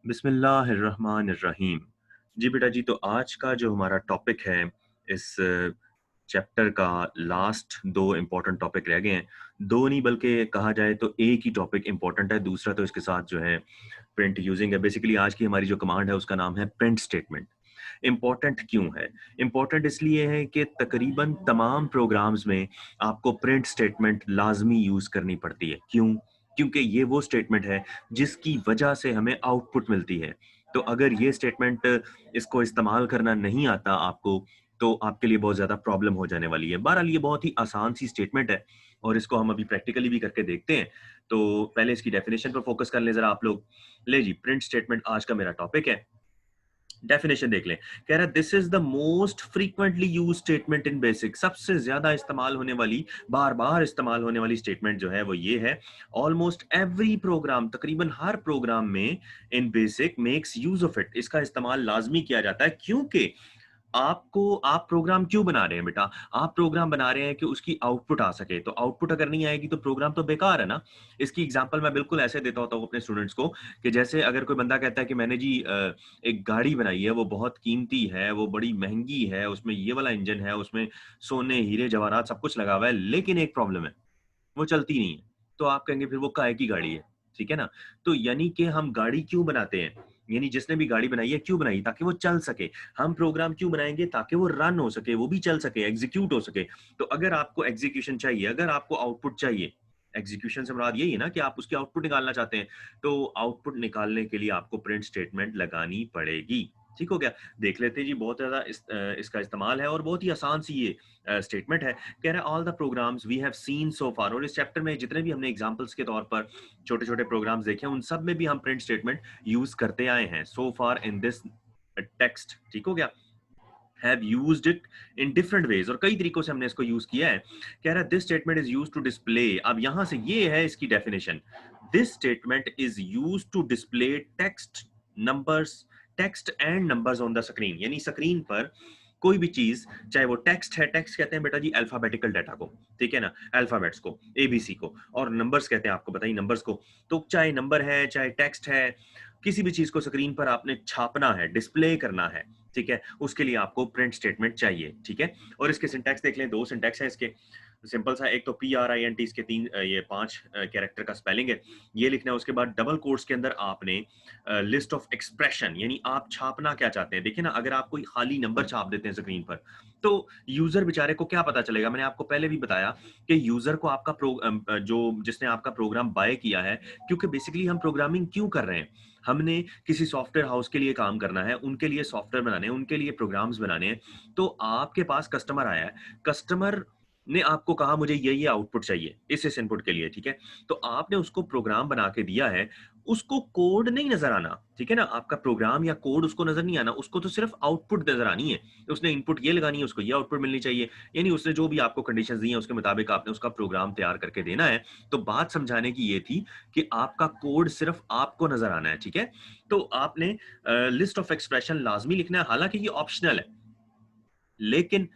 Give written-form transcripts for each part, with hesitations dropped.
बिस्मिल्लाहिर्रहमानिर्रहीम। जी बेटा जी, तो आज का जो हमारा टॉपिक है, इस चैप्टर का लास्ट 2 इम्पोर्टेंट टॉपिक रह गए हैं। 2 नहीं बल्कि कहा जाए तो एक ही टॉपिक इम्पोर्टेंट है, दूसरा तो इसके साथ जो है प्रिंट यूजिंग है। बेसिकली आज की हमारी जो कमांड है उसका नाम है प्रिंट स्टेटमेंट। इम्पोर्टेंट क्यों है? इम्पोर्टेंट इसलिए है कि तकरीबन तमाम प्रोग्राम्स में आपको प्रिंट स्टेटमेंट लाज़मी यूज़ करनी पड़ती है। क्यों? क्योंकि ये वो स्टेटमेंट है जिसकी वजह से हमें आउटपुट मिलती है। तो अगर ये स्टेटमेंट इसको इस्तेमाल करना नहीं आता आपको, तो आपके लिए बहुत ज़्यादा प्रॉब्लम हो जाने वाली है। बहरहाल ये बहुत ही आसान सी स्टेटमेंट है और इसको हम अभी प्रैक्टिकली भी करके देखते हैं। तो पहले इसकी डेफिनिशन पर फोकस कर लें ज़रा आप लोग। ले जी, प्रिंट स्टेटमेंट आज का मेरा टॉपिक है। डेफिनेशन देख लें। कह रहा है this is the most frequently used statement in basic. सबसे ज्यादा इस्तेमाल होने वाली, बार बार इस्तेमाल होने वाली स्टेटमेंट जो है वो ये है। ऑलमोस्ट एवरी प्रोग्राम, तकरीबन हर प्रोग्राम में in basic makes use of it. इसका इस्तेमाल लाजमी किया जाता है क्योंकि आप प्रोग्राम क्यों बना रहे हैं बेटा? आप प्रोग्राम बना रहे हैं कि उसकी आउटपुट आ सके। तो आउटपुट अगर नहीं आएगी तो प्रोग्राम तो बेकार है ना। इसकी एग्जांपल मैं बिल्कुल ऐसे देता होता हूँ अपने स्टूडेंट्स को कि जैसे अगर कोई बंदा कहता है कि मैंने जी एक गाड़ी बनाई है, वो बहुत कीमती है, वो बड़ी महंगी है, उसमें ये वाला इंजन है, उसमें सोने हीरे जवाहरात सब कुछ लगा हुआ है, लेकिन एक प्रॉब्लम है, वो चलती नहीं है। तो आप कहेंगे फिर वो काहे की गाड़ी है, ठीक है ना? तो यानी कि हम गाड़ी क्यों बनाते हैं? यानी जिसने भी गाड़ी बनाई है क्यों बनाई? ताकि वो चल सके। हम प्रोग्राम क्यों बनाएँगे? ताकि वो रन हो सके, वो भी चल सके, एग्ज़ीक्यूट हो सके। तो अगर आपको एग्ज़ीक्यूशन चाहिए, अगर आपको आउटपुट चाहिए, एग्ज़ीक्यूशन से मुराद यही है ना कि आप उसकी आउटपुट निकालना चाहते हैं, तो आउटपुट निकालने के लिए आपको प्रिंट स्टेटमेंट लगानी पड़ेगी। ठीक हो गया? देख लेते हैं जी, बहुत ज़्यादा इसका इस्तेमाल है और बहुत ही आसान सी ये स्टेटमेंट है। कह रहा है all the programs we have seen so far. और इस चैप्टर में जितने भी हमने एग्जांपल्स के तौर पर छोटे-छोटे प्रोग्राम्स देखे हैं, उन सब में भी हम प्रिंट स्टेटमेंट यूज़ करते आए हैं। सो फार इन दिस टेक्स्ट, ठीक हो गया? Have used it in different ways, और कई तरीकों से हमने इसको यूज़ किया है। कह रहा है this statement is used to display. अब यहाँ से ये है इसकी definition. This statement is used to display numbers text and numbers on the screen. यानी स्क्रीन पर कोई भी चीज, चाहे वो टेक्स्ट है, टेक्स्ट कहते हैं बेटा जी अल्फाबेटिकल डाटा को, ठीक है ना, अल्फाबेट्स को, एबीसी को, और नंबर्स कहते हैं, आपको बताइए नंबर्स को। तो चाहे नंबर है, चाहे टेक्स्ट है, किसी भी चीज को स्क्रीन पर आपने छापना है, डिस्प्ले करना है, ठीक है, उसके लिए आपको प्रिंट स्टेटमेंट चाहिए, ठीक है। और इसके सिंटैक्स देख लें, 2 सिंटैक्स हैं इसके। सिंपल सा, एक तो PRINT, इसके 3 ये 5 कैरेक्टर का स्पेलिंग है, ये लिखना है। उसके बाद डबल कोट्स के अंदर आपने लिस्ट ऑफ एक्सप्रेशन, यानी आप छापना क्या चाहते हैं। देखिए ना, अगर आप कोई खाली नंबर छाप देते हैं स्क्रीन पर, तो यूजर बेचारे को क्या पता चलेगा। मैंने आपको पहले भी बताया कि यूजर को आपका जो जिसने आपका प्रोग्राम बाय किया है, क्योंकि बेसिकली हम प्रोग्रामिंग क्यों कर रहे हैं, हमने किसी सॉफ्टवेयर हाउस के लिए काम करना है, उनके लिए सॉफ्टवेयर बनाने हैं, उनके लिए प्रोग्राम्स बनाने हैं। तो आपके पास कस्टमर आया है, कस्टमर ने आपको कहा मुझे ये आउटपुट चाहिए इस इनपुट के लिए, ठीक है। तो आपने उसको प्रोग्राम बना के दिया है, उसको कोड नहीं नजर आना, ठीक है ना, आपका प्रोग्राम या कोड उसको नजर नहीं आना, उसको तो सिर्फ आउटपुट नजर आनी है। उसने इनपुट ये लगानी है, उसको ये आउटपुट मिलनी चाहिए। यानी उसने जो भी आपको कंडीशंस दी हैं उसके मुताबिक आपने उसका प्रोग्राम तैयार करके देना है। तो बात समझाने की ये थी कि आपका कोड सिर्फ आपको नजर आना है, ठीक है। तो आपने लिस्ट ऑफ एक्सप्रेशन लाजमी लिखना है, हालांकि ये ऑप्शनल है। लेकिन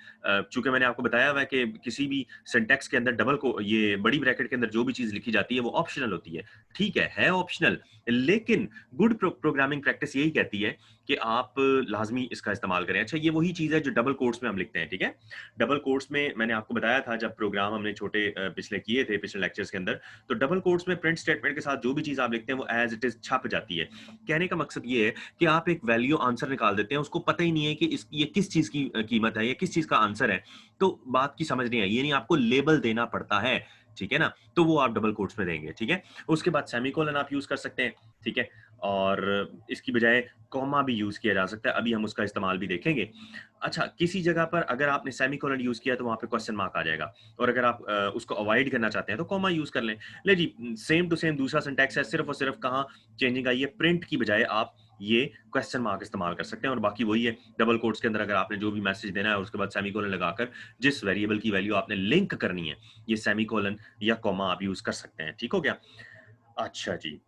चूँकि मैंने आपको बताया हुआ है कि किसी भी सिंटैक्स के अंदर डबल को ये बड़ी ब्रैकेट के अंदर जो भी चीज़ लिखी जाती है वो ऑप्शनल होती है। ठीक है ऑप्शनल, लेकिन गुड प्रोग्रामिंग प्रैक्टिस यही कहती है कि आप लाज़मी इसका इस्तेमाल करें। अच्छा, ये वही चीज़ है जो डबल कोट्स में हम लिखते हैं, ठीक है? डबल कोट्स में मैंने आपको बताया था जब प्रोग्राम हमने छोटे पिछले किए थे, पिछले लेक्चर्स के अंदर, तो डबल कोट्स में प्रिंट स्टेटमेंट के साथ जो भी चीज़ आप लिखते हैं वो एज़ इट इज़ छप जाती है। कहने का मकसद ये है कि आप एक वैल्यू आंसर निकाल देते हैं, उसको पता ही नहीं है कि ये किस चीज़ की कीमत है, ये किस चीज़ का आंसर है। तो बात की समझ नहीं आई, यानी आपको लेबल देना पड़ता है, ठीक है ना? तो वो आप डबल कोट्स में देंगे, ठीक है? उसके बाद सेमीकोलन आप यूज़ कर सकते हैं, ठीक है? और इसकी बजाय कॉमा भी यूज़ किया जा सकता है, अभी हम उसका इस्तेमाल भी देखेंगे। अच्छा, किसी जगह पर अगर आपने सेमीकोलन यूज़ किया तो वहाँ पे क्वेश्चन मार्क आ जाएगा, और अगर आप उसको अवॉइड करना चाहते हैं तो कॉमा यूज़ कर लें। ले जी, सेम टू सेम दूसरा सिंटैक्स है, सिर्फ़ और सिर्फ़ कहाँ चेंजिंग आई है, प्रिंट की बजाय आप ये क्वेश्चन मार्क इस्तेमाल कर सकते हैं, और बाकी वही है। डबल कोट्स के अंदर अगर आपने जो भी मैसेज देना है और उसके बाद सेमीकोलन लगाकर जिस वेरिएबल की वैल्यू आपने लिंक करनी है, ये सेमीकोलन या कॉमा आप यूज़ कर सकते हैं। ठीक हो गया? अच्छा जी।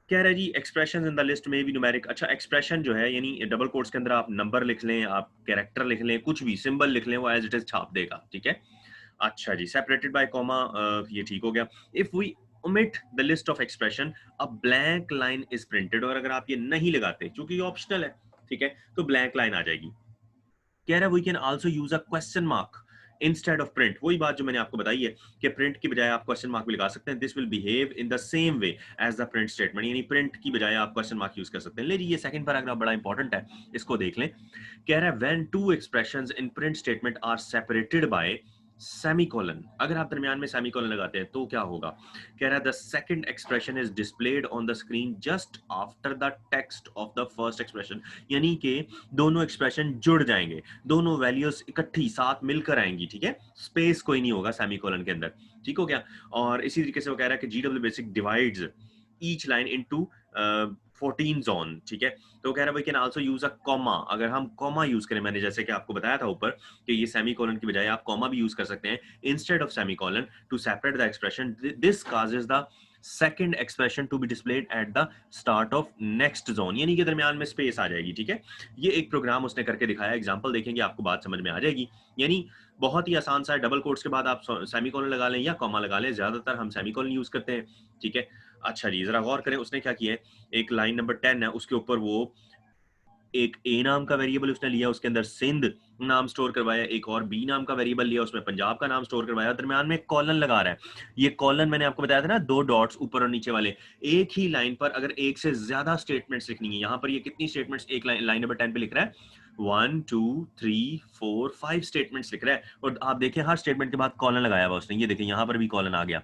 कह रहा है जी एक्सप्रेशंस इन द लिस्ट में भी न्यूमेरिक। अच्छा, एक्सप्रेशन जो है यानी डबल कोट्स के अंदर आप नंबर लिख लें, आप कैरेक्टर लिख लें, कुछ भी सिंबल लिख लें, वो एज़ इट इज़ छाप देगा, ठीक है? अच्छा जी, सेपरेटेड बाय कॉमा, ये ठीक हो गया। If we omit the list of expression, a blank line is printed। और अगर आप ये नहीं लगाते, चूंकि ये ऑप्शनल है, ठीक है, तो ब्लैंक लाइन आ जाएगी। कह रहा है we can also use a question mark instead of print. वही बात जो मैंने आपको बताई है कि प्रिंट की बजाय आप क्वेश्चन मार्क भी लगा सकते हैं। This will behave in the same way as the print statement, यानी प्रिंट की बजाय आप क्वेश्चन मार्क यूज कर सकते हैं। ले जी, ये सेकंड पैराग्राफ बड़ा इंपॉर्टेंट है, इसको देख लें। कह रहा है when two expressions in print statement are separated by semicolon, अगर आप दरमियान में सेमीकोलन लगाते हैं तो क्या होगा। कह रहा है the second expression is displayed on the screen just after the text of the first expression, यानी कि दोनों एक्सप्रेशन जुड़ जाएंगे, दोनों वैल्यूज इकट्ठी साथ मिलकर आएंगी, ठीक है, स्पेस कोई नहीं होगा सेमीकोलन के अंदर, ठीक हो गया। और इसी तरीके से वो कह रहा है कि GW BASIC divides each line into 14 zone, ठीक है। तो कह रहा है we can also use a comma, अगर हम कॉमा यूज करें, मैंने जैसे कि आपको बताया था ऊपर कि ये सेमीकोलन की बजाय आप कॉमा भी यूज कर सकते हैं instead of semicolon to separate the expression. This causes the second expression to be displayed at the start of next zone, यानी कि दरमियान में स्पेस आ जाएगी, ठीक है। ये एक प्रोग्राम उसने करके दिखाया, एग्जांपल देखेंगे आपको बात समझ में आ जाएगी। यानी बहुत ही आसान सा है, डबल कोट्स के बाद आप सेमीकोलन लगा लें या कॉमा लगा लें, ज्यादातर हम सेमीकोलन यूज करते हैं, ठीक है। अच्छा जी, जरा गौर करें उसने क्या किया है। एक लाइन नंबर 10 है, उसके ऊपर वो एक ए नाम का वेरिएबल उसने लिया, उसके अंदर सिंध नाम स्टोर करवाया, एक और बी नाम का वेरिएबल लिया, उसमें पंजाब का नाम स्टोर करवाया, दरमियान में कॉलन लगा रहा है। ये कॉलन मैंने आपको बताया था ना, दो डॉट्स ऊपर और नीचे वाले। एक ही लाइन पर अगर एक से ज्यादा स्टेटमेंट्स लिखनी है, यहां पर ये कितनी स्टेटमेंट्स एक लाइन नंबर 10 पे लिख रहा है, 1 2 3 4 5 स्टेटमेंट्स लिख रहा है। और आप देखें हर स्टेटमेंट के बाद कॉलन लगाया हुआ उसने, ये देखें यहां पर भी कॉलन आ गया,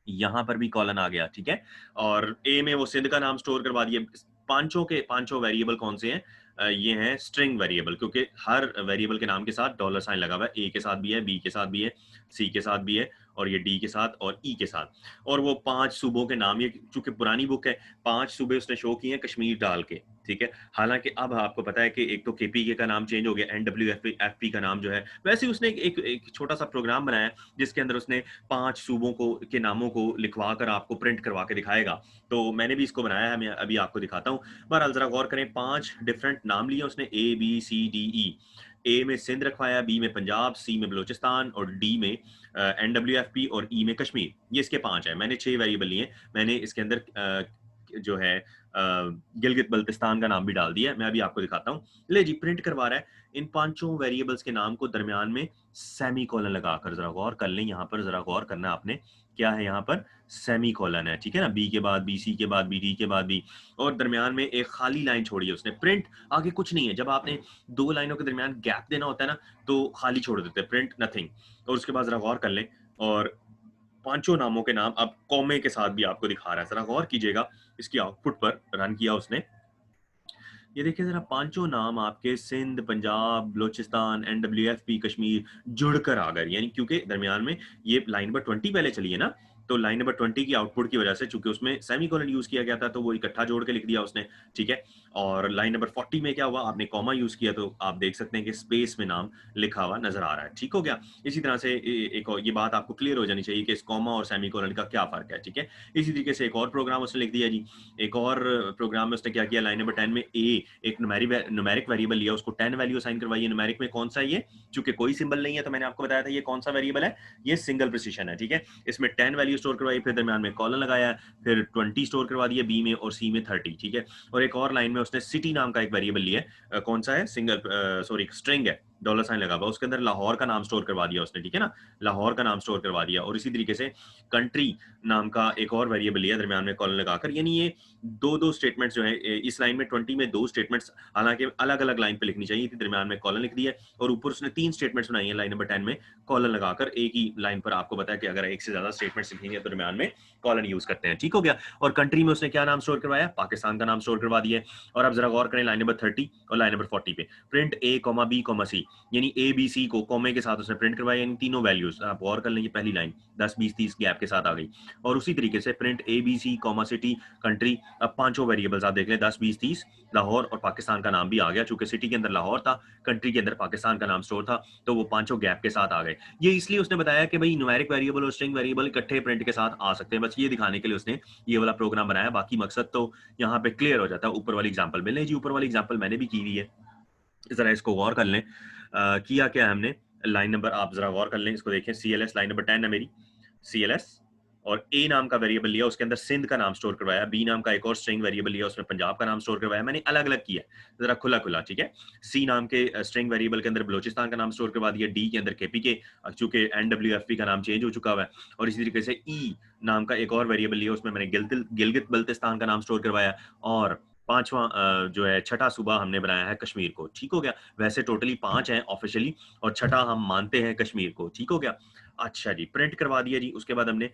यहां पर भी कॉलन आ गया, ठीक है। और ए में वो सिंध का नाम स्टोर करवा दिए। पांचों के पांचों वेरिएबल कौन से हैं, ये हैं स्ट्रिंग वेरिएबल, क्योंकि हर वेरिएबल के नाम के साथ डॉलर साइन लगा हुआ है। ए के साथ भी है, बी के साथ भी है, सी के साथ भी है, और ये डी के साथ और ई के साथ। और वो 5 सूबों के नाम, ये चूंकि पुरानी बुक है, 5 सूबे उसने शो किए हैं कश्मीर डाल के, ठीक है। हालांकि अब आपको पता है कि एक तो केपीके का नाम चेंज हो गया, एनडब्ल्यूएफपी का नाम जो है, वैसे उसने एक छोटा सा प्रोग्राम बनाया जिसके अंदर उसने 5 सूबों को के नामों को लिखवा कर आपको प्रिंट करवा के दिखाएगा। तो मैंने भी इसको बनाया है, मैं अभी आपको दिखाता हूँ। बहरहाल जरा गौर करें, 5 डिफरेंट नाम लिए उसने, ए बी सी डी ई। ए में सिंध रखवाया, बी में पंजाब, सी में बलोचिस्तान और डी में एनडब्ल्यूएफपी और ई में कश्मीर। ये इसके 5 है। मैंने 6 वेरिएबल लिए, मैंने इसके अंदर जो है गिलगित बल्तिस्तान का नाम भी डाल दिया है। मैं अभी आपको दिखाता हूँ। ले जी, प्रिंट करवा रहा है इन 5 वेरिएबल्स के नाम को दरमियान में सेमी कॉलन लगाकर। जरा गौर कर लें, यहाँ पर जरा गौर करना आपने, क्या है यहाँ पर, सेमी कॉलन है, ठीक है ना। बी के बाद बी, सी के बाद बी, डी के बाद बी, और दरमियान में एक खाली लाइन छोड़ी है उसने। प्रिंट आगे कुछ नहीं है, जब आपने 2 लाइनों के दरमियान गैप देना होता है ना, तो खाली छोड़ देते हैं, प्रिंट नथिंग। और उसके बाद जरा गौर कर लें, और 5 नामों के नाम अब कॉमे के साथ भी आपको दिखा रहा है। जरा गौर कीजिएगा इसकी आउटपुट पर, रन किया उसने, ये देखिए जरा 5 नाम आपके सिंध, पंजाब, बलोचिस्तान, एनडब्ल्यूएफपी, कश्मीर जुड़कर आ गए। यानी क्योंकि दरमियान में ये लाइन नंबर 20 पहले चली है ना, तो लाइन नंबर 20 की आउटपुट की वजह से, चूंकि उसमें सेमीकोलन यूज किया गया था, तो वो इकट्ठा जोड़ के लिख दिया उसने, ठीक है। और लाइन नंबर 40 में क्या हुआ, आपने कॉमा यूज किया, तो आप देख सकते हैं कि स्पेस में नाम लिखा हुआ नजर आ रहा है, ठीक हो गया। इसी तरह से एक और ये बात आपको क्लियर हो जानी चाहिए कि इस कॉमा और सेमीकोलन का क्या फर्क है, ठीक है। इसी तरीके से एक और प्रोग्राम उसने लिख दिया जी। एक और प्रोग्राम में उसने क्या किया, लाइन नंबर 10 में ए एक न्यूमेरिक वेरिएबल लिया, उसको 10 वैल्यू असाइन करवाई। न्यूमेरिक में कौन सा है ये, चूंकि कोई सिंबल नहीं है, तो मैंने आपको बताया था ये कौन सा वेरिएबल है, ये सिंगल प्रिसिशन है, ठीक है। इसमें 10 वैल्यू स्टोर करवाई, फिर दरमियान में कॉलन लगाया, फिर 20 स्टोर करवा दिया बी में और सी में 30, ठीक है। और एक और लाइन में उसने सिटी नाम का एक वेरिएबल लिया है, कौन सा है, सिंगल सॉरी स्ट्रिंग है, डॉलर साइन लगा हुआ, उसके अंदर लाहौर का नाम स्टोर करवा दिया उसने, ठीक है ना, लाहौर का नाम स्टोर करवा दिया। और इसी तरीके से कंट्री नाम का एक और वेरिएबल लिया दरमियान में कॉलन लगाकर। यानी ये दो स्टेटमेंट्स जो है इस लाइन में 20 में 2 स्टेटमेंट्स, हालांकि अलग अलग लाइन पे लिखनी चाहिए थी, दरमियान में कॉलन लिख दिया, और ऊपर उसने 3 स्टेटमेंट्स बनाई है लाइन नंबर 10 में कॉलन लगाकर। एक ही लाइन पर आपको बताया कि अगर एक से ज्यादा स्टेटमेंट्स लिखेंगे तो दरमियान में कॉलन यूज करते हैं, ठीक हो गया। और कंट्री में उसने क्या नाम स्टोर करवाया, पाकिस्तान का नाम स्टोर करवा दिया। और अब जरा गौर करें लाइन नंबर 30 और लाइन नंबर 40 पे, प्रिंट ए कॉमा बी कॉमा सी, यानी ए बी सी को कॉमे के साथ उसने प्रिंट करवाया, यानी तीनों वैल्यूज आप गौर कर लेंगे, पहली लाइन 10 20 30 गैप के साथ आ गई। और उसी तरीके से print A B C comma city country, अब 5 वेरिएबल्स आप देख लें, 10 20 30, लाहौर और पाकिस्तान का नाम भी आ गया, चूंकि सिटी के अंदर लाहौर था, कंट्री के अंदर पाकिस्तान का नाम स्टोर था, तो वो 5 गैप के साथ आ गए। ये इसलिए उसने बताया कि भाई न्यूमेरिक वेरिएबल और स्ट्रिंग वेरिएबल इकट्ठे प्रिंट के साथ आ सकते हैं, बस ये दिखाने के लिए उसने ये वाला प्रोग्राम बनाया। बाकी मकसद तो यहाँ पे क्लियर हो जाता है ऊपर वाली एग्जांपल में। ले जी, ऊपर वाली एग्जांपल मैंने भी की हुई है, जरा इसको गौर कर लें। किया क्या हमने, लाइन नंबर आप जरा गौर कर लें, इसको देखें, CLS लाइन नंबर 10 है मेरी, CLS और ए नाम का वेरिएबल लिया, उसके अंदर सिंध का नाम स्टोर करवाया, बी नाम का एक और स्ट्रिंग वेरिएबल लिया, उसमें पंजाब का नाम स्टोर करवाया, मैंने अलग अलग किया जरा खुला खुला, ठीक है। सी नाम के स्ट्रिंग वेरिएबल के अंदर बलोचिस्तान का नाम स्टोर करवा दिया, डी के अंदर केपी के, चूंकि एनडब्ल्यूएफपी का नाम चेंज हो चुका हुआ है, और इसी तरीके से ई नाम का एक और वेरिएबल लिया, उसमें मैंने गिलगित बल्तिस्तान का नाम स्टोर करवाया, और पांचवा जो है छठा सूबा हमने बनाया है कश्मीर को, ठीक हो गया। वैसे टोटली 5 हैं ऑफिशियली, और छठा हम मानते हैं कश्मीर को, ठीक हो गया। अच्छा जी, प्रिंट करवा दिया जी। उसके बाद हमने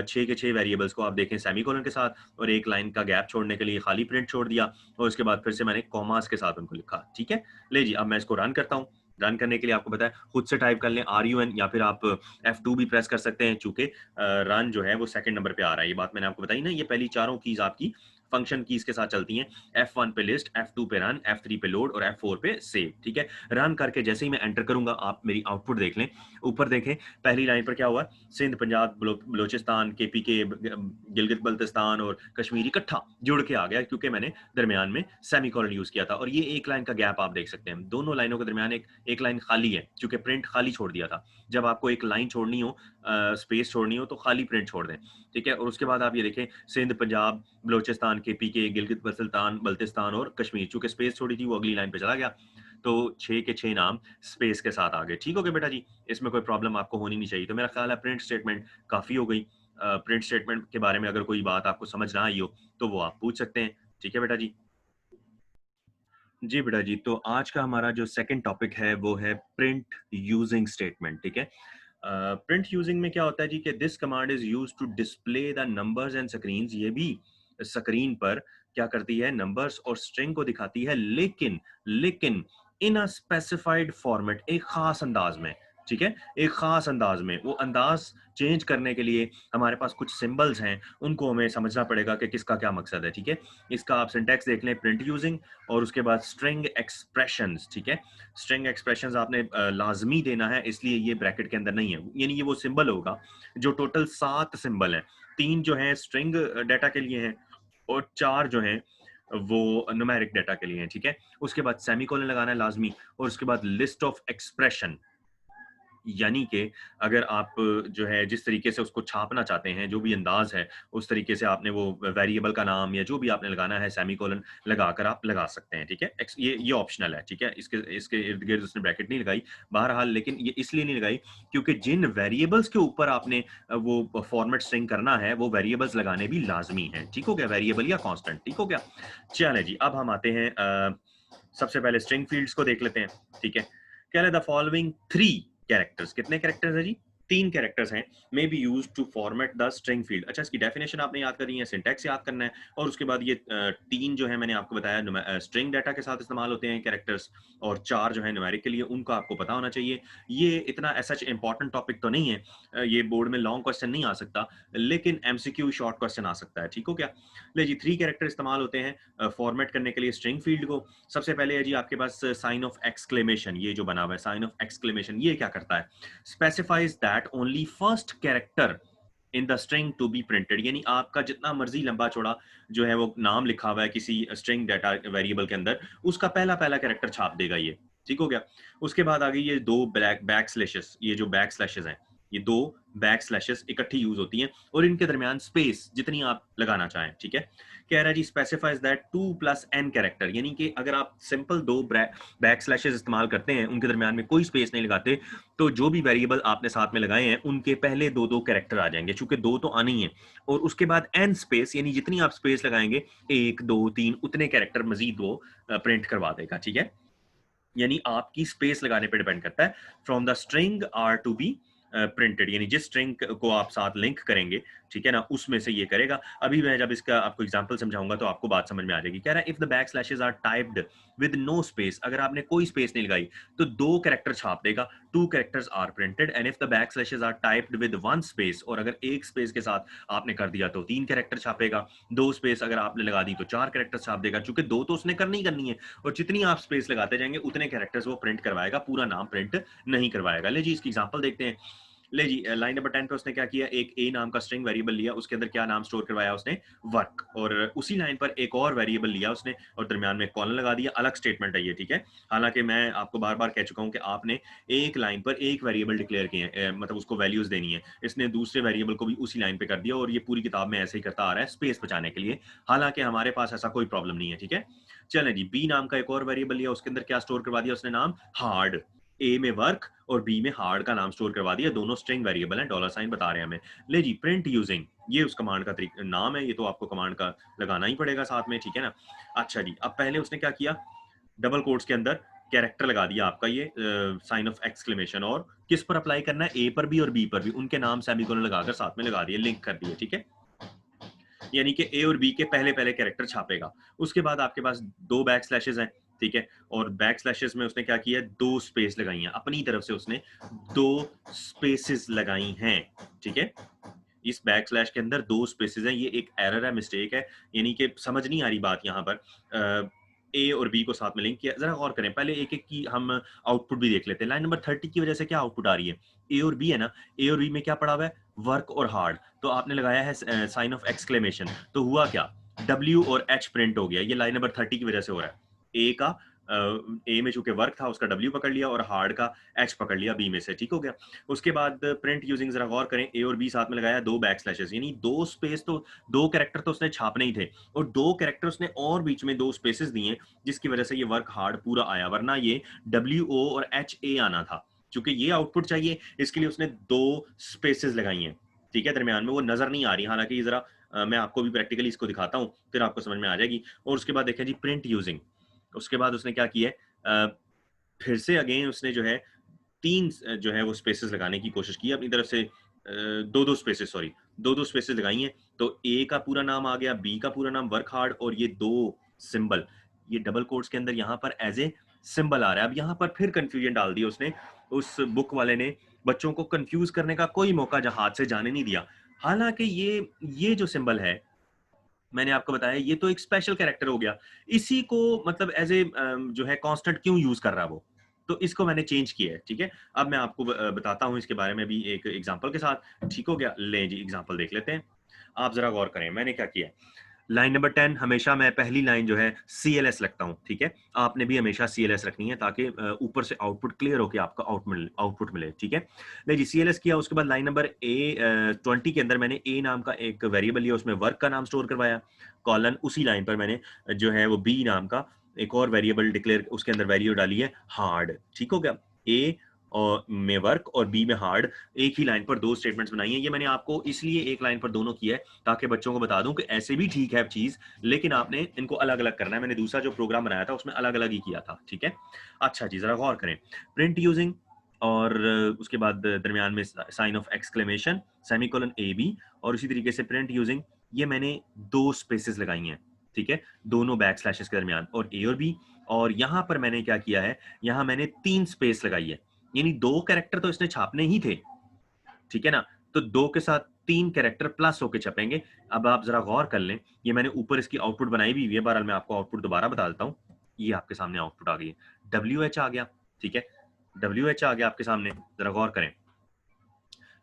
6 के 6 वेरिएबल्स को आप देखें सेमीकोलन के साथ, और एक लाइन का गैप छोड़ने के लिए खाली प्रिंट छोड़ दिया, और उसके बाद फिर से मैंने कॉमास के साथ उनको लिखा, ठीक है। ले जी, अब मैं इसको रन करता हूँ। रन करने के लिए आपको पता है खुद से टाइप कर लें RUN, या फिर आप F2 भी प्रेस कर सकते हैं, चूंकि रन जो है वो सेकंड नंबर पे आ रहा है। ये बात मैंने आपको बताई ना, ये पहली चारों कीज आपकी फंक्शन कीज के साथ चलती हैं। F1 पे लिस्ट, F2 पे रन, F3 पे लोड, और F4 पे सेव, ठीक है। रन करके जैसे ही मैं एंटर करूंगा, आप मेरी आउटपुट देख लें। ऊपर देखें, पहली लाइन पर क्या हुआ, सिंध, पंजाब, बलोचिस्तान, KP के, गिलगित बल्तिस्तान और कश्मीर इकट्ठा जुड़ के आ गया, क्योंकि मैंने दरमियान में सेमीकोलन यूज किया था। और ये एक लाइन का गैप आप देख सकते हैं, दोनों लाइनों के दरमियान एक लाइन खाली है, क्योंकि प्रिंट खाली छोड़ दिया था। जब आपको एक लाइन छोड़नी हो, स्पेस छोड़नी हो, तो खाली प्रिंट छोड़ दें, ठीक है। और उसके बाद आप ये देखें, सिंध, पंजाब, बलोचिस्तान, KP के, गिलगित बल्तिस्तान और कश्मीर, चूंकि स्पेस छोड़ी थी वो अगली लाइन पे चला गया, तो 6 के 6 नाम स्पेस के साथ आ गए, ठीक हो गया बेटा जी। इसमें कोई प्रॉब्लम आपको होनी नहीं चाहिए। तो मेरा ख्याल है प्रिंट स्टेटमेंट काफी हो गई। प्रिंट स्टेटमेंट के बारे में अगर कोई बात आपको समझ ना आई हो, तो वो आप पूछ सकते हैं, ठीक है बेटा जी। जी बेटा जी, तो आज का हमारा जो सेकंड टॉपिक है वो है प्रिंट यूजिंग स्टेटमेंट, ठीक है। प्रिंट यूजिंग में क्या होता है जी, कि this command is used to display the numbers and screens. ये भी स्क्रीन पर क्या करती है, नंबर्स और स्ट्रिंग को दिखाती है, लेकिन लेकिन इन अ स्पेसिफाइड फॉर्मेट, एक खास अंदाज में, ठीक है। एक खास अंदाज में, वो अंदाज चेंज करने के लिए हमारे पास कुछ सिंबल्स हैं, उनको हमें समझना पड़ेगा कि किसका क्या मकसद है, ठीक है। इसका आप सिंटैक्स देख लें, प्रिंट यूजिंग, और उसके बाद स्ट्रिंग एक्सप्रेशंस, ठीक है। स्ट्रिंग एक्सप्रेशंस आपने लाजमी देना है, इसलिए ये ब्रैकेट के अंदर नहीं है, यानी ये वो सिंबल होगा जो टोटल 7 सिंबल हैं। 3 जो है स्ट्रिंग डाटा के लिए हैं, और 4 जो हैं वो न्यूमेरिक डाटा के लिए हैं, ठीक है। उसके बाद सेमीकोलन लगाना है लाजमी, और उसके बाद लिस्ट ऑफ एक्सप्रेशन, यानी कि अगर आप जो है जिस तरीके से उसको छापना चाहते हैं, जो भी अंदाज है, उस तरीके से आपने वो वेरिएबल का नाम या जो भी आपने लगाना है, सेमीकोलन लगाकर आप लगा सकते हैं, ठीक है। ये ऑप्शनल है, ठीक है। इसके इसके इर्द गिर्द उसने ब्रैकेट नहीं लगाई बहरहाल, लेकिन ये इसलिए नहीं लगाई क्योंकि जिन वेरिएबल्स के ऊपर आपने वो फॉर्मेट स्ट्रिंग करना है, वो वेरिएबल्स लगाने भी लाजमी है, ठीक हो गया, वेरिएबल या कॉन्स्टेंट, ठीक हो गया। चले जी, अब हम आते हैं सबसे पहले स्ट्रिंग फील्ड्स को देख लेते हैं, ठीक है। कह रहे द फॉलोइंग 3 कैरेक्टर्स, कितने कैरेक्टर्स है जी, 3 कैरेक्टर्स हैं, may be used to format the string field. अच्छा, इसकी डेफिनेशन आपने याद करनी है, सिंटैक्स याद करना है, और उसके बाद ये 3 जो है मैंने आपको बताया स्ट्रिंग डाटा के साथ इस्तेमाल होते हैं कैरेक्टर्स, और 4 जो है न्यूमेरिक के लिए, उनको आपको पता होना चाहिए। ये इतना ऐसा इंपॉर्टेंट टॉपिक तो नहीं है, ये बोर्ड में लॉन्ग क्वेश्चन नहीं आ सकता, लेकिन MCQ शॉर्ट क्वेश्चन आ सकता है, ठीक हो क्या। ले जी, 3 कैरेक्टर इस्तेमाल होते हैं फॉर्मेट करने के लिए स्ट्रिंग फील्ड को। सबसे पहले है जी आपके पास साइन ऑफ एक्सक्लेमेशन, ये जो बना हुआ है साइन ऑफ एक्सक्लेमेशन, ये क्या करता है, specifies that only first character in the string to be printed, यानी आपका जितना मर्जी लंबा चौड़ा जो है वो नाम लिखा हुआ है किसी स्ट्रिंग डाटा वेरिएबल के अंदर, उसका पहला पहला कैरेक्टर छाप देगा ये, ठीक हो गया। उसके बाद आ गई ये 2 बैक स्लैशेस, ये जो बैक स्लैशेस हैं, ये 2 बैक स्लैशेस इकट्ठी यूज होती हैं, और इनके दरमियान स्पेस जितनी आप लगाना चाहें, ठीक है। कह रहा है जी स्पेसिफाइज दैट 2 + n कैरेक्टर, यानी कि अगर आप सिंपल 2 बैक स्लैशेस इस्तेमाल करते हैं, उनके दरमियान में कोई स्पेस नहीं लगाते, तो जो भी वेरिएबल आपने साथ में लगाए हैं उनके पहले 2-2 कैरेक्टर आ जाएंगे, चूंकि 2 तो आने ही है, और उसके बाद n स्पेस, यानी जितनी आप स्पेस लगाएंगे 1 2 3 उतने कैरेक्टर मजीद वो प्रिंट करवा देगा, ठीक है। यानी आपकी स्पेस लगाने पे डिपेंड करता है। From the string are to be printed, यानी जिस स्ट्रिंग को आप साथ लिंक करेंगे, ठीक है ना, उसमें से ये करेगा। अभी मैं जब इसका आपको एग्जांपल समझाऊंगा तो आपको बात समझ में आ जाएगी। कह रहा है if the back slashes are typed with no space, अगर आपने कोई स्पेस नहीं लगाई तो 2 कैरेक्टर छाप देगा, 2 characters are printed. And if the back slashes are typed with 1 space, और अगर एक स्पेस के साथ आपने कर दिया तो 3 कैरेक्टर छापेगा, 2 स्पेस अगर आपने लगा दी तो 4 कैरेक्टर छाप देगा, क्योंकि 2 तो उसने करनी ही करनी है, और जितनी आप स्पेस लगाते जाएंगे उतने कैरेक्टर्स वो प्रिंट करवाएगा, पूरा नाम प्रिंट नहीं करवाएगा। ले जी इसकी एग्जांपल देखते हैं। ले जी लाइन नंबर 10 पे उसने क्या किया, एक ए नाम का स्ट्रिंग वेरिएबल लिया, उसके अंदर क्या नाम स्टोर करवाया उसने, वर्क, और उसी लाइन पर एक और वेरिएबल लिया उसने और दरमियान में कॉलन लगा दिया। अलग स्टेटमेंट है ये, ठीक है। हालांकि मैं आपको बार बार कह चुका हूं कि आपने एक लाइन पर एक वेरिएबल डिक्लेयर किए हैं, मतलब उसको वैल्यूज देनी है। इसने दूसरे वेरिएबल को भी उसी लाइन पे कर दिया और ये पूरी किताब में ऐसे ही करता आ रहा है स्पेस बचाने के लिए। हालांकि हमारे पास ऐसा कोई प्रॉब्लम नहीं है, ठीक है। चलें जी, बी नाम का एक और वेरिएबल लिया, उसके अंदर क्या स्टोर करवा दिया उसने, नाम हार्ड। ए में वर्क और बी में हार्ड का नाम स्टोर करवा दिया, दोनों स्ट्रिंग वेरिएबल हैं, डॉलर साइन बता रहे हैं हमें। ले जी, प्रिंट यूजिंग, ये उस कमांड का नाम है, ये तो आपको कमांड का लगाना ही पड़ेगा साथ में, ठीक है ना। अच्छा जी, अब पहले उसने क्या किया, डबल कोट्स के अंदर कैरेक्टर लगा दिया आपका ये साइन ऑफ एक्सक्लेमेशन, और किस पर अप्लाई करना है, ए पर भी और बी पर भी, उनके नाम सेमीकोलन लगाकर साथ में लगा दिए, लिंक कर दिए, ठीक है। यानी कि ए और बी के पहले पहले कैरेक्टर छापेगा। उसके बाद आपके पास दो बैक स्लैशेस हैं, ठीक है, और बैक स्लैशेस में उसने क्या किया, दो स्पेस लगाई हैं अपनी तरफ से, उसने दो स्पेसेस लगाई हैं, ठीक है। इस बैक स्लैश के अंदर दो स्पेसेस हैं, ये एक एरर है, मिस्टेक है, यानी कि समझ नहीं आ रही बात यहाँ पर। ए और बी को साथ में लिंक किया, जरा गौर करें, पहले एक एक की हम आउटपुट भी देख लेते हैं। लाइन नंबर 30 की वजह से क्या आउटपुट आ रही है, ए और बी है ना, ए और बी में क्या पड़ा हुआ है, वर्क और हार्ड, तो आपने लगाया है साइन ऑफ एक्सक्लेमेशन, तो हुआ क्या, डब्ल्यू और एच प्रिंट हो गया, ये लाइन नंबर 30 की वजह से हो रहा है। ए का ए में चूंकि वर्क था उसका डब्ल्यू पकड़ लिया और हार्ड का एच पकड़ लिया बी में से, ठीक हो गया। उसके बाद प्रिंट यूजिंग, जरा गौर करें, ए और बी साथ में लगाया, दो बैक स्लैशेस, यानी दो स्पेस, तो दो कैरेक्टर तो उसने छापने ही थे, और दो कैरेक्टर उसने और बीच में दो स्पेसेस दिए, जिसकी वजह से ये वर्क हार्ड पूरा आया, वरना ये डब्ल्यू ओ और एच ए आना था। चूंकि ये आउटपुट चाहिए, इसके लिए उसने दो स्पेसेस लगाई हैं, ठीक है, दरमियान में वो नजर नहीं आ रही, हालांकि ये जरा मैं आपको भी प्रैक्टिकली इसको दिखाता हूँ, फिर आपको समझ में आ जाएगी। और उसके बाद देखें जी, प्रिंट यूजिंग, उसके बाद उसने क्या किया है, फिर से अगेन उसने जो है तीन जो है वो स्पेसेस लगाने की कोशिश की अपनी तरफ से, दो दो स्पेसेस, सॉरी, दो दो स्पेसेस लगाई हैं, तो ए का पूरा नाम आ गया, बी का पूरा नाम वर्क हार्ड, और ये दो सिंबल, ये डबल कोट्स के अंदर यहाँ पर एज ए सिंबल आ रहा है। अब यहाँ पर फिर कंफ्यूजन डाल दिया उसने, उस बुक वाले ने बच्चों को कंफ्यूज करने का कोई मौका हाथ से जाने नहीं दिया। हालांकि ये जो सिंबल है, मैंने आपको बताया, ये तो एक स्पेशल कैरेक्टर हो गया, इसी को मतलब एज ए जो है कांस्टेंट क्यों यूज कर रहा है वो, तो इसको मैंने चेंज किया है, ठीक है। अब मैं आपको बताता हूं इसके बारे में भी एक एग्जांपल के साथ, ठीक हो गया। ले जी, एग्जांपल देख लेते हैं, आप जरा गौर करें मैंने क्या किया है। लाइन नंबर 10, हमेशा मैं पहली लाइन जो है CLS लगता हूँ, ठीक है। आपने भी हमेशा CLS रखनी है, ताकि ऊपर से आउटपुट क्लियर होकर आपका आउटपुट मिले, ठीक है। नहीं जी, CLS किया, उसके बाद लाइन नंबर 20 के अंदर मैंने ए नाम का एक वेरिएबल लिया, उसमें वर्क का नाम स्टोर करवाया, कॉलन उसी लाइन पर मैंने जो है वो बी नाम का एक और वेरिएबल डिक्लेयर, उसके अंदर वैल्यू डाली है हार्ड, ठीक हो गया। ए और में वर्क और बी में हार्ड, एक ही लाइन पर दो स्टेटमेंट्स बनाई हैं। ये मैंने आपको इसलिए एक लाइन पर दोनों किया है, ताकि बच्चों को बता दूं कि ऐसे भी ठीक है चीज, लेकिन आपने इनको अलग अलग करना है। मैंने दूसरा जो प्रोग्राम बनाया था उसमें अलग अलग ही किया था, ठीक है। अच्छा जी, जरा गौर करें, प्रिंट यूजिंग, और उसके बाद दरमियान में sign of exclamation, semicolon A B, और इसी तरीके से प्रिंट यूजिंग, ये मैंने दो स्पेसेस लगाई हैं, ठीक है, दोनों बैक स्लैशेस के दरमियान, और ए और बी, और यहां पर मैंने क्या किया है, यहां मैंने तीन स्पेस लगाई है, यानी दो कैरेक्टर तो इसने छापने ही थे, ठीक है ना, तो दो के साथ तीन कैरेक्टर प्लस होके छपेंगे। अब आप जरा गौर कर लें, ये मैंने ऊपर इसकी आउटपुट बनाई भी हुई है, बहरहाल मैं आपको आउटपुट दोबारा बता देता हूँ। ये आपके सामने आउटपुट आ गई है, WH आ गया, ठीक है, WH आ गया आपके सामने, जरा गौर करें।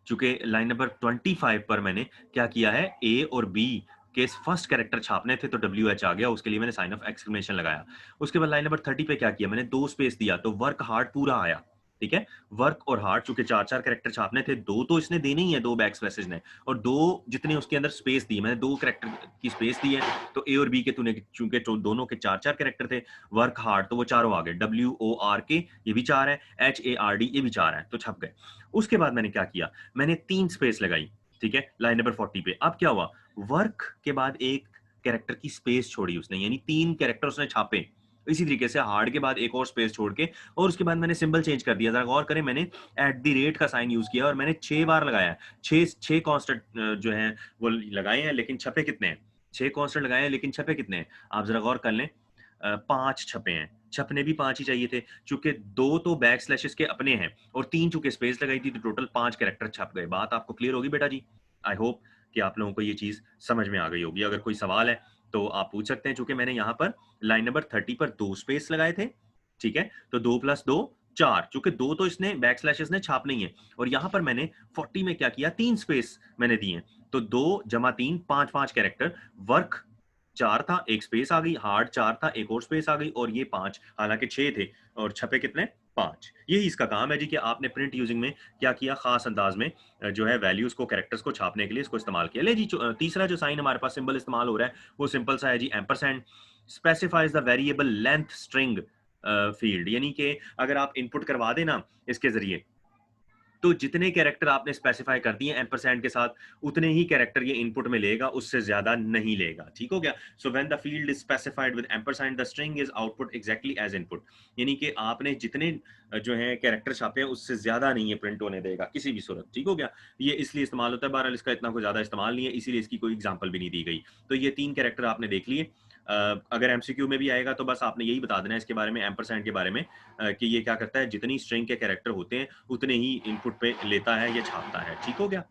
चूंकि लाइन नंबर 25 पर मैंने क्या किया है, ए और बी के फर्स्ट कैरेक्टर छापने थे, तो WH आ गया, उसके लिए मैंने साइन ऑफ एक्सक्लेमेशन लगाया। उसके बाद लाइन नंबर 30 पे क्या किया, मैंने दो स्पेस दिया, तो वर्क हार्ड पूरा आया, ठीक है। वर्क और हार्ड, चूंकि चार चार कैरेक्टर छापने थे, दो तो इसने देने ही है, दो बैक स्लैशेस ने, और दो जितने उसके अंदर स्पेस दी, मैंने दो कैरेक्टर की स्पेस दी है, तो ए और बी के तूने, चूंकि दोनों के चार चार कैरेक्टर थे, वर्क हार्ड, तो वो चारों आ गए, WORK ये भी चार है, HARD ये भी चार है, तो छप गए। उसके बाद मैंने क्या किया, मैंने तीन स्पेस लगाई, ठीक है, लाइन नंबर 40 पे। अब क्या हुआ, वर्क के बाद एक कैरेक्टर की स्पेस छोड़ी उसने, यानी तीन कैरेक्टर उसने छापे। इसी तरीके से हार्ड के बाद एक और स्पेस छोड़ के, और उसके बाद मैंने सिंबल चेंज कर दिया। जरा गौर करें, मैंने @ का साइन यूज किया, और मैंने 6 बार लगाया, छह छह कांस्टेंट जो है वो लगाए हैं, लेकिन छपे कितने हैं, 6 कांस्टेंट लगाए हैं, लेकिन छपे कितने हैं, आप जरा गौर कर लें, 5 छपे हैं, छपने भी 5 ही चाहिए थे, चूंकि दो तो बैक स्लैशेस के अपने हैं और तीन चूंकि स्पेस लगाई थी, तो टोटल 5 कैरेक्टर छप गए। बात आपको क्लियर होगी बेटा जी? आई होप कि आप लोगों को ये चीज समझ में आ गई होगी। अगर कोई सवाल है तो आप पूछ सकते हैं, चूंकि मैंने यहाँ पर लाइन नंबर 30 पर दो स्पेस लगाए थे, ठीक है, तो 2 + 2 4, चूंकि 2 तो इसने बैकस्लैश ने छाप नहीं है, और यहां पर मैंने 40 में क्या किया, 3 स्पेस मैंने दिए, तो 2 जमा 3 5 कैरेक्टर, वर्क 4 था, एक स्पेस आ गई, हार्ड 4 था, एक और स्पेस आ गई, और ये 5, हालांकि 6 थे और छपे कितने, 5। यही इसका काम है जी कि आपने प्रिंट यूजिंग में क्या किया, खास अंदाज में जो है वैल्यूज को, कैरेक्टर्स को छापने के लिए इसको इस्तेमाल किया। ले जी तीसरा जो साइन हमारे पास सिंबल इस्तेमाल हो रहा है वो सिंपल सा है जी, ampersand specifies the variable length string field, यानी कि अगर आप इनपुट करवा देना इसके जरिए, तो जितने कैरेक्टर आपने स्पेसिफाई कर दिए एम्परसैंड के साथ, उतने ही कैरेक्टर ये इनपुट में लेगा, उससे ज्यादा नहीं लेगा। ठीक हो गया। So when the field is specified with ampersand the string is output exactly as input, यानी कि आपने जितने जो है कैरेक्टर छापे हैं उससे ज्यादा नहीं ये प्रिंट होने देगा किसी भी सूरत। ठीक हो गया। ये इसलिए इस्तेमाल होता है, बहरहाल इसका इतना कोई ज्यादा इस्तेमाल नहीं है, इसीलिए इसकी कोई एग्जाम्पल भी नहीं दी गई। तो ये 3 कैरेक्टर आपने देख लिए। अगर एमसीक्यू में भी आएगा तो बस आपने यही बता देना है इसके बारे में, एम्परसैंड के बारे में, कि ये क्या करता है, जितनी स्ट्रिंग के कैरेक्टर होते हैं उतने ही इनपुट पे लेता है, ये छापता है। ठीक हो गया।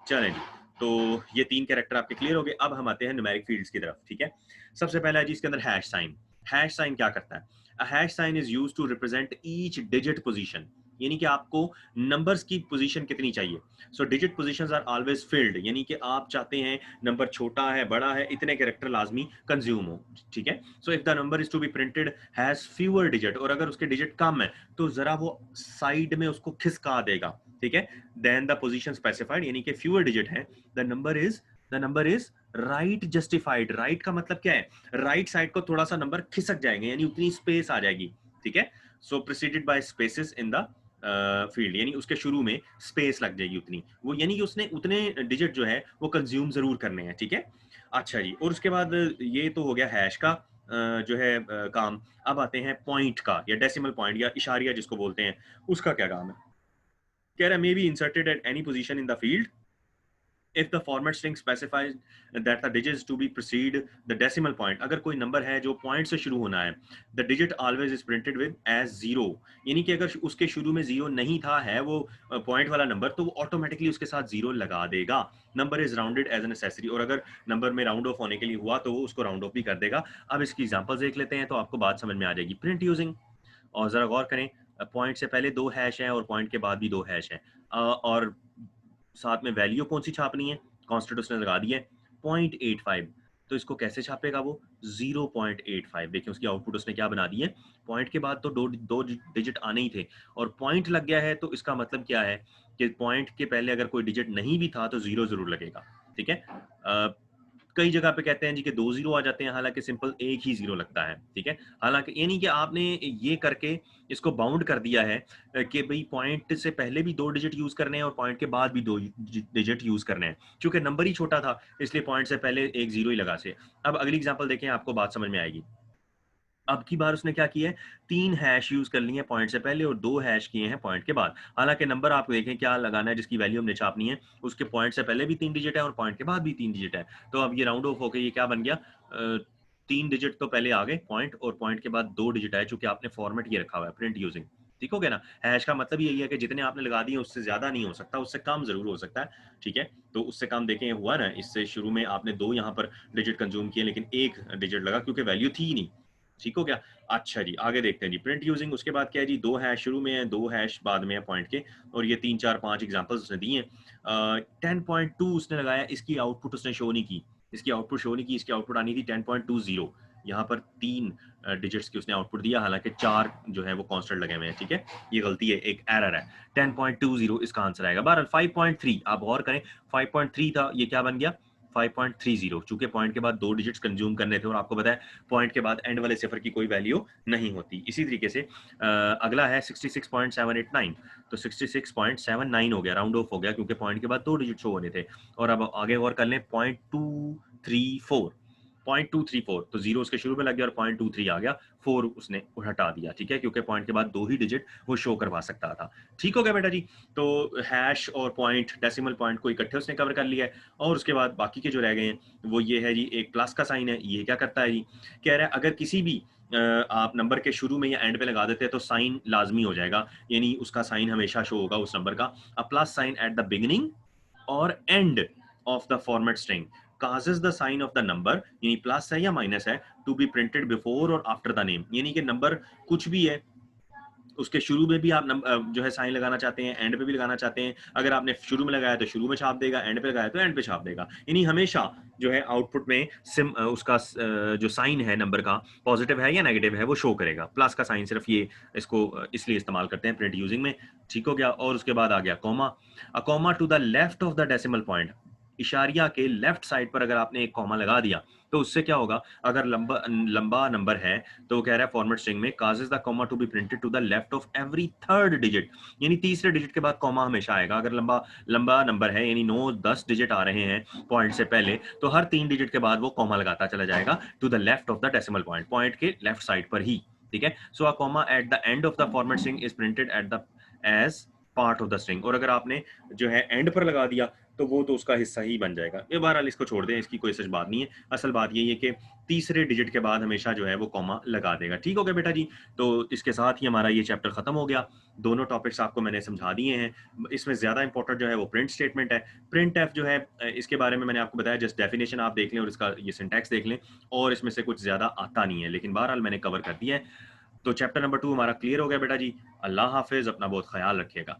चलें जी, तो ये 3 कैरेक्टर आपके क्लियर हो गए। अब हम आते हैं न्यूमेरिक फील्ड्स की तरफ। ठीक है। सबसे पहला है जी इसके अंदर हैश साइन। हैश साइन क्या करता है, a hash sign is used to represent each digit position, यानी कि आपको नंबर्स की पोजीशन कितनी चाहिए। So digit positions are always filled, यानी कि आप चाहते हैं नंबर छोटा है, बड़ा है, इतने कैरेक्टर लाजमी कंज्यूम हो। ठीक है। So if the number is to be printed has fewer digit, और अगर उसके डिजिट कम है तो जरा वो साइड में उसको खिसका देगा। ठीक है। देन द पोजीशन स्पेसिफाइड, यानी कि फ्यूअर डिजिट है, the number is right justified. Right का मतलब क्या है, राइट साइड को थोड़ा सा नंबर खिसक जाएंगे, यानी उतनी स्पेस आ जाएगी। ठीक है। So preceded by spaces in the field, यानी उसके शुरू में स्पेस लग जाएगी उतनी, वो यानी कि उसने उतने डिजिट जो है वो कंज्यूम जरूर करने हैं। ठीक है। अच्छा जी, और उसके बाद ये तो हो गया हैश का जो है काम। अब आते हैं पॉइंट का, या डेसिमल पॉइंट या इशारिया जिसको बोलते हैं, उसका क्या काम है। कह रहा है may be inserted at any position in the field if the format string specifies that the digits to be precede the decimal point, अगर कोई नंबर है जो पॉइंट से शुरू होना है, the digit always is printed with as zero, यानी कि अगर उसके शुरू में जीरो नहीं था, है वो पॉइंट वाला नंबर, तो वो ऑटोमेटिकली उसके साथ जीरो लगा देगा। Number is rounded as an necessary, और अगर नंबर में राउंड ऑफ होने के लिए हुआ तो वो उसको राउंड ऑफ भी कर देगा। अब इसकी एग्जांपल्स देख लेते हैं तो आपको बात समझ में आ जाएगी। प्रिंट यूजिंग, और जरा गौर करें, पॉइंट से पहले 2 हैश हैं और पॉइंट के बाद भी 2 हैश हैं, और साथ में वैल्यू कौन सी छापनी है, कांस्टेंट उसने लगा दिया है 0.85, तो इसको कैसे छापेगा वो 0.85। देखिए उसकी आउटपुट उसने क्या बना दी है, पॉइंट के बाद तो दो डिजिट आने ही थे, और पॉइंट लग गया है, तो इसका मतलब क्या है कि पॉइंट के पहले अगर कोई डिजिट नहीं भी था तो जीरो जरूर लगेगा। ठीक है। कई जगह पे कहते हैं जी कि 2 जीरो आ जाते हैं, हालांकि सिंपल एक ही जीरो लगता है। ठीक है। हालांकि यानी कि आपने ये करके इसको बाउंड कर दिया है कि भाई पॉइंट से पहले भी 2 डिजिट यूज करने हैं और पॉइंट के बाद भी 2 डिजिट यूज करने हैं। क्योंकि नंबर ही छोटा था इसलिए पॉइंट से पहले एक जीरो ही लगा से। अब अगली एग्जांपल देखें, आपको बात समझ में आएगी। अब की बार उसने क्या किया है, 3 हैश यूज कर लिए हैं पॉइंट से पहले और 2 हैश किए हैं पॉइंट के बाद। हालांकि नंबर आप देखें क्या लगाना है, जिसकी वैल्यू हमने छापनी है उसके पॉइंट से पहले भी 3 डिजिट है और पॉइंट के बाद भी 3 डिजिट है। तो अब ये राउंड ऑफ होकर ये क्या बन गया, 3 डिजिट तो पहले आ गए पॉइंट, और पॉइंट के बाद 2 डिजिट आए, चूंकि आपने फॉर्मेट ये रखा हुआ है प्रिंट यूजिंग। ठीक हो गया ना। हैश का मतलब यही है कि जितने आपने लगा दिए उससे ज्यादा नहीं हो सकता, उससे कम जरूर हो सकता है। ठीक है। तो उससे कम देखें हुआ ना, इससे शुरू में आपने 2 यहाँ पर डिजिट कंज्यूम किए लेकिन एक डिजिट लगा क्योंकि वैल्यू थी ही नहीं। ठीक हो गया। अच्छा जी, आगे देखते हैं जी प्रिंट यूजिंग। उसके बाद क्या है जी, 2 हैश शुरू में है, 2 हैश बाद में है पॉइंट के, और ये 3 4 5 एग्जांपल्स उसने दिए हैं। 10.2 उसने लगाया, इसकी आउटपुट उसने शो नहीं की, इसकी आउटपुट शो नहीं की, इसकी आउटपुट आनी थी 10.20। यहाँ पर 3 डिजिट्स की उसने आउटपुट दिया, हालांकि 4 जो है वो कांस्टेंट लगे हुए हैं। ठीक है। ये गलती है, एक एरर है। 10.20 इसका आंसर आएगा। बहरहाल 5.3 आप गौर करें, 5.3 था, ये क्या बन गया 5.30, चूंकि पॉइंट के बाद 2 डिजिट्स कंज्यूम करने थे और आपको पता है पॉइंट के बाद एंड वाले सिफर की कोई वैल्यू नहीं होती। इसी तरीके से अगला है 66.789, तो 66.79 हो गया, राउंड ऑफ हो गया क्योंकि पॉइंट के बाद 2 डिजिट शो होने थे। और अब आगे और कर लें 0.234, 0.234, तो जीरो उसके शुरू में लग गया और 0.23 आ गया, 4 उसने हटा दिया। ठीक है, क्योंकि पॉइंट के बाद 2 ही डिजिट वो शो करवा सकता था। ठीक हो गया बेटा जी। तो हैश और पॉइंट, डेसिमल पॉइंट को इकट्ठे उसने कवर कर लिया है। और उसके बाद बाकी के जो रह गए हैं वो ये है जी, एक प्लस का साइन है, ये क्या करता है जी, कह रहा है अगर किसी भी आप नंबर के शुरू में या एंड पे लगा देते हैं तो साइन लाजमी हो जाएगा, यानी उसका साइन हमेशा शो होगा उस नंबर का। A plus sign at the beginning और end of the format string causes the sign of the number, यानी प्लस है या माइनस है, टू बी प्रिंटेड बिफोर और आफ्टर द नेम, यानी कि नंबर कुछ भी है उसके शुरू में भी आप जो है साइन लगाना चाहते हैं, एंड पे भी लगाना चाहते हैं। अगर आपने शुरू में लगाया तो शुरू में छाप देगा, एंड पे लगाया तो एंड पे छाप देगा। यानी हमेशा जो है आउटपुट में उसका जो साइन है नंबर का पॉजिटिव है या नेगेटिव है वो शो करेगा। प्लस का साइन सिर्फ ये इसको इसलिए इस्तेमाल करते हैं प्रिंट यूजिंग में। ठीक हो गया। और उसके बाद आ गया comma. A comma to the left of the decimal point. इशारिया के लेफ्ट साइड पर अगर आपने एक कॉमा लगा दिया तो उससे क्या होगा, अगर लंबा लंबा नंबर है तो वो कह रहा है फॉर्मेट स्ट्रिंग में causes the comma to be printed to the left of every third digit। यानी तीसरे डिजिट के बाद कॉमा हमेशा आएगा। अगर लंबा लंबा नंबर है यानी 9-10 डिजिट आ रहे हैं पॉइंट से पहले, तो हर 3 डिजिट के बाद वो कॉमा लगाता चला जाएगा to the left of the decimal point, point के लेफ्ट साइड पर ही। ठीक है। So a comma at the end of the format string is printed at the as part of the string. और अगर आपने जो है एंड पर लगा दिया तो वो तो उसका हिस्सा ही बन जाएगा। ये बहरहाल इसको छोड़ दें, इसकी कोई सच बात नहीं है। असल बात यही है कि तीसरे डिजिट के बाद हमेशा जो है वो कॉमा लगा देगा। ठीक हो गया बेटा जी। तो इसके साथ ही हमारा ये चैप्टर खत्म हो गया। दोनों टॉपिक्स आपको मैंने समझा दिए हैं। इसमें ज्यादा इंपॉर्टेंट जो है वो प्रिंट स्टेटमेंट है। प्रिंट एफ जो है इसके बारे में मैंने आपको बताया, जस्ट डेफिनेशन आप देख लें और इसका ये सिंटैक्स देख लें, और इसमें से कुछ ज्यादा आता नहीं है, लेकिन बहरहाल मैंने कवर कर दिया है। तो चैप्टर नंबर 2 हमारा क्लियर हो गया बेटा जी। अल्लाह हाफिज, अपना बहुत ख्याल रखिएगा।